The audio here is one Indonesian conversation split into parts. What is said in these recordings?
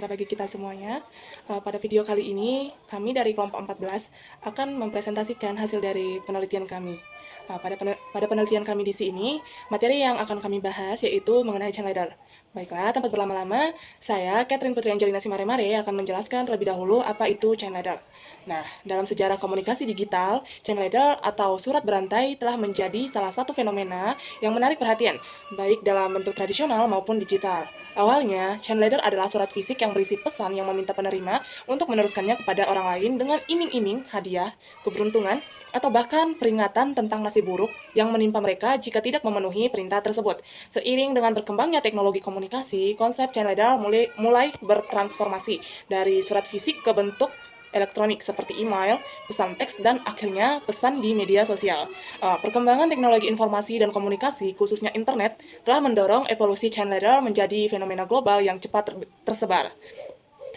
sejahtera bagi kita semuanya. Pada video kali ini, kami dari kelompok 14 akan mempresentasikan hasil dari penelitian kami. Pada penelitian kami di sini, materi yang akan kami bahas yaitu mengenai chain leader. Baiklah, tanpa berlama-lama, saya, Catherine Putri Angelina Simaremare, akan menjelaskan terlebih dahulu apa itu chain leader. Nah, dalam sejarah komunikasi digital, chain leader atau surat berantai telah menjadi salah satu fenomena yang menarik perhatian, baik dalam bentuk tradisional maupun digital. Awalnya, chain leader adalah surat fisik yang berisi pesan yang meminta penerima untuk meneruskannya kepada orang lain dengan iming-iming, hadiah, keberuntungan, atau bahkan peringatan tentang nasib buruk yang menimpa mereka jika tidak memenuhi perintah tersebut. Seiring dengan berkembangnya teknologi komunikasi, konsep chain leader mulai bertransformasi dari surat fisik ke bentuk elektronik seperti email, pesan teks, dan akhirnya pesan di media sosial. Perkembangan teknologi informasi dan komunikasi, khususnya internet, telah mendorong evolusi chain leader menjadi fenomena global yang cepat tersebar.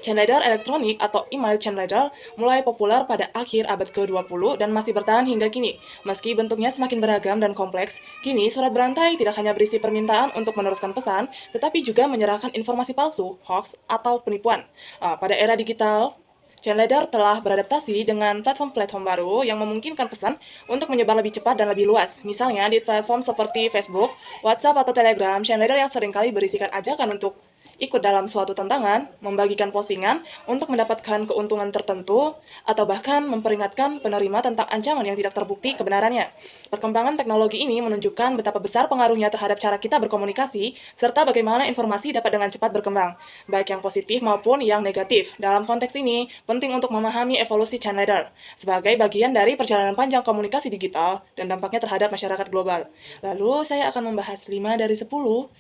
Chain leader elektronik atau email chain leader mulai populer pada akhir abad ke-20 dan masih bertahan hingga kini. Meski bentuknya semakin beragam dan kompleks, kini surat berantai tidak hanya berisi permintaan untuk meneruskan pesan, tetapi juga menyerahkan informasi palsu, hoax, atau penipuan. Pada era digital, chain leader telah beradaptasi dengan platform-platform baru yang memungkinkan pesan untuk menyebar lebih cepat dan lebih luas. Misalnya di platform seperti Facebook, WhatsApp, atau Telegram, chain leader yang seringkali berisikan ajakan untuk ikut dalam suatu tantangan, membagikan postingan untuk mendapatkan keuntungan tertentu, atau bahkan memperingatkan penerima tentang ancaman yang tidak terbukti kebenarannya. Perkembangan teknologi ini menunjukkan betapa besar pengaruhnya terhadap cara kita berkomunikasi, serta bagaimana informasi dapat dengan cepat berkembang, baik yang positif maupun yang negatif. Dalam konteks ini, penting untuk memahami evolusi chain leader sebagai bagian dari perjalanan panjang komunikasi digital dan dampaknya terhadap masyarakat global. Lalu, saya akan membahas 5 dari 10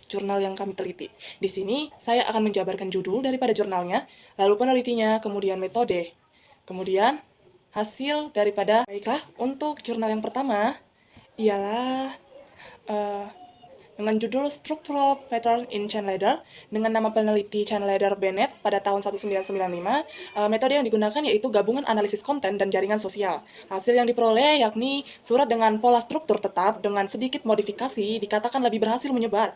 jurnal yang kami teliti. Di sini, saya akan menjabarkan judul daripada jurnalnya, lalu penelitinya, kemudian metode. Kemudian, hasil daripada, baiklah, untuk jurnal yang pertama, ialah eh, dengan judul Structural Pattern in Chain Leader dengan nama peneliti Chain Leader Bennett pada tahun 1995. Metode yang digunakan yaitu gabungan analisis konten dan jaringan sosial. Hasil yang diperoleh yakni surat dengan pola struktur tetap dengan sedikit modifikasi dikatakan lebih berhasil menyebar.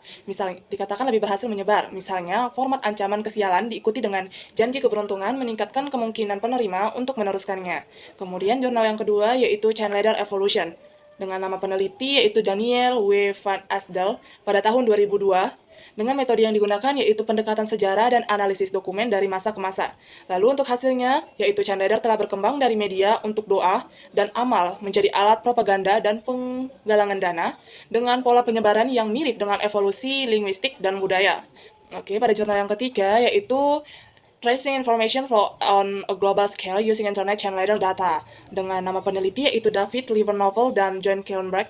Misalnya, format ancaman kesialan diikuti dengan janji keberuntungan meningkatkan kemungkinan penerima untuk meneruskannya. Kemudian jurnal yang kedua yaitu Chain Leader Evolution dengan nama peneliti yaitu Daniel W. van Asdel pada tahun 2002. Dengan metode yang digunakan yaitu pendekatan sejarah dan analisis dokumen dari masa ke masa. Lalu untuk hasilnya, yaitu chain leader telah berkembang dari media untuk doa dan amal menjadi alat propaganda dan penggalangan dana dengan pola penyebaran yang mirip dengan evolusi linguistik dan budaya. Oke, pada jurnal yang ketiga yaitu Tracing Information Flow on a Global Scale Using Internet Chain Leader Data dengan nama peneliti yaitu David Livernovel dan John Kleinberg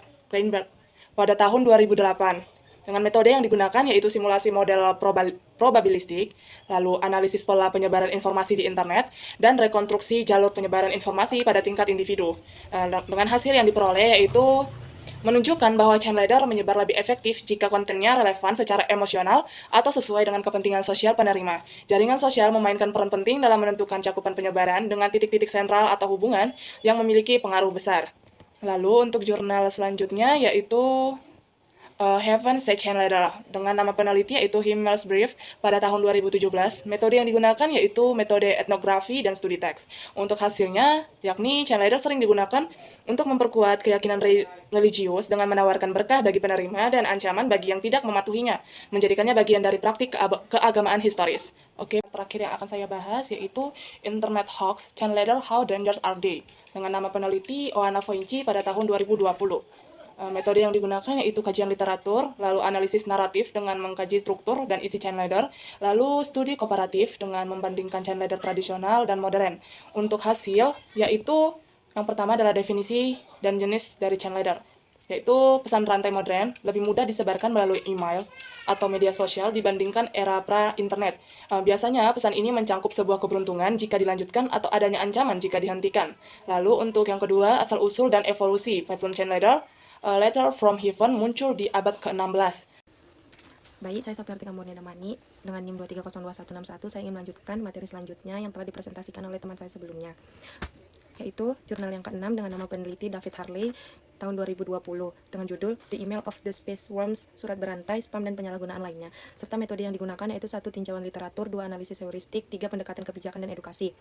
pada tahun 2008. Dengan metode yang digunakan yaitu simulasi model probabilistik, lalu analisis pola penyebaran informasi di internet, dan rekonstruksi jalur penyebaran informasi pada tingkat individu. Dengan hasil yang diperoleh yaitu menunjukkan bahwa chain leader menyebar lebih efektif jika kontennya relevan secara emosional atau sesuai dengan kepentingan sosial penerima. Jaringan sosial memainkan peran penting dalam menentukan cakupan penyebaran dengan titik-titik sentral atau hubungan yang memiliki pengaruh besar. Lalu untuk jurnal selanjutnya yaitu Heaven Say Chain Leader dengan nama peneliti yaitu Himmel's Brief pada tahun 2017. Metode yang digunakan yaitu metode etnografi dan studi teks. Untuk hasilnya, yakni chain leader sering digunakan untuk memperkuat keyakinan religius dengan menawarkan berkah bagi penerima dan ancaman bagi yang tidak mematuhinya, menjadikannya bagian dari praktik keagamaan historis. Oke, terakhir yang akan saya bahas yaitu Internet Hoax, Chain Leader, How Dangerous Are They? Dengan nama peneliti Oana Voinci pada tahun 2020. Metode yang digunakan yaitu kajian literatur, lalu analisis naratif dengan mengkaji struktur dan isi chain leader, lalu studi komparatif dengan membandingkan chain leader tradisional dan modern. Untuk hasil, yaitu yang pertama adalah definisi dan jenis dari chain leader, yaitu pesan rantai modern lebih mudah disebarkan melalui email atau media sosial dibandingkan era pra-internet. Biasanya pesan ini mencangkup sebuah keberuntungan jika dilanjutkan atau adanya ancaman jika dihentikan. Lalu untuk yang kedua, asal-usul dan evolusi pattern chain leader. Letter from Heaven muncul di abad ke-16. Baik, saya Sofiarti Kamurnia Damani dengan NIM 2302161. Saya ingin melanjutkan materi selanjutnya yang telah dipresentasikan oleh teman saya sebelumnya, yaitu jurnal yang ke-6 dengan nama peneliti David Harley tahun 2020 dengan judul The Email of the Space Worms, surat berantai, spam dan penyalahgunaan lainnya. Serta metode yang digunakan yaitu 1. Tinjauan literatur, 2. Analisis heuristik, 3. Pendekatan kebijakan dan edukasi.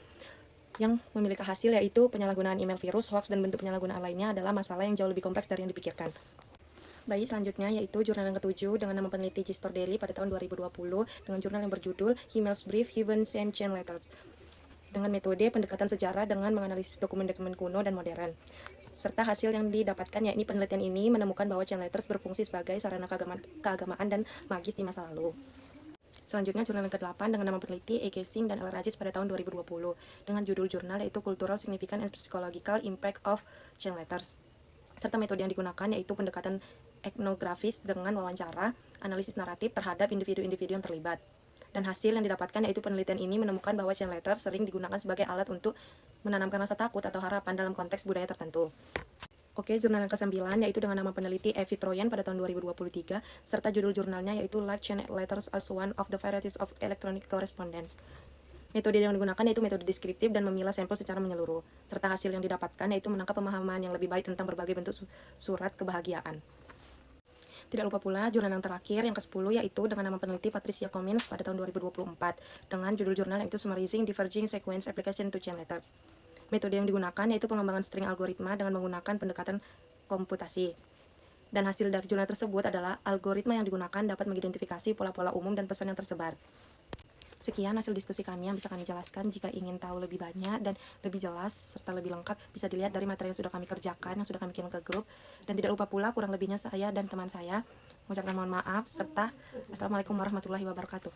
Yang memiliki hasil yaitu penyalahgunaan email virus, hoax, dan bentuk penyalahgunaan lainnya adalah masalah yang jauh lebih kompleks dari yang dipikirkan. Baik, selanjutnya yaitu jurnal yang ke-7 dengan nama peneliti Gistor Daily pada tahun 2020 dengan jurnal yang berjudul Emails Brief, Events and Chain Letters dengan metode pendekatan sejarah dengan menganalisis dokumen-dokumen kuno dan modern. Serta hasil yang didapatkan yakni penelitian ini menemukan bahwa chain letters berfungsi sebagai sarana keagamaan dan magis di masa lalu. Selanjutnya jurnal yang ke-8 dengan nama peneliti E.K. Singh dan L. Rajis pada tahun 2020 dengan judul jurnal yaitu Cultural Significance and Psychological Impact of Chain Letters. Serta metode yang digunakan yaitu pendekatan etnografis dengan wawancara, analisis naratif terhadap individu-individu yang terlibat. Dan hasil yang didapatkan yaitu penelitian ini menemukan bahwa chain letters sering digunakan sebagai alat untuk menanamkan rasa takut atau harapan dalam konteks budaya tertentu. Oke, jurnal yang ke-9 yaitu dengan nama peneliti Evi Troyan pada tahun 2023 serta judul jurnalnya yaitu Like Chain Letters as One of the Varieties of Electronic Correspondence. Metode yang digunakan yaitu metode deskriptif dan memilah sampel secara menyeluruh, serta hasil yang didapatkan yaitu menangkap pemahaman yang lebih baik tentang berbagai bentuk surat kebahagiaan. Tidak lupa pula jurnal yang terakhir yang ke-10 yaitu dengan nama peneliti Patricia Cummins pada tahun 2024 dengan judul jurnal yaitu Summarizing Diverging Sequence Application to Chain Letters. Metode yang digunakan yaitu pengembangan string algoritma dengan menggunakan pendekatan komputasi. Dan hasil dari jurnal tersebut adalah algoritma yang digunakan dapat mengidentifikasi pola-pola umum dan pesan yang tersebar. Sekian hasil diskusi kami yang bisa kami jelaskan. Jika ingin tahu lebih banyak dan lebih jelas serta lebih lengkap bisa dilihat dari materi yang sudah kami kerjakan, yang sudah kami kirim ke grup. Dan tidak lupa pula kurang lebihnya saya dan teman saya mengucapkan mohon maaf serta Assalamualaikum warahmatullahi wabarakatuh.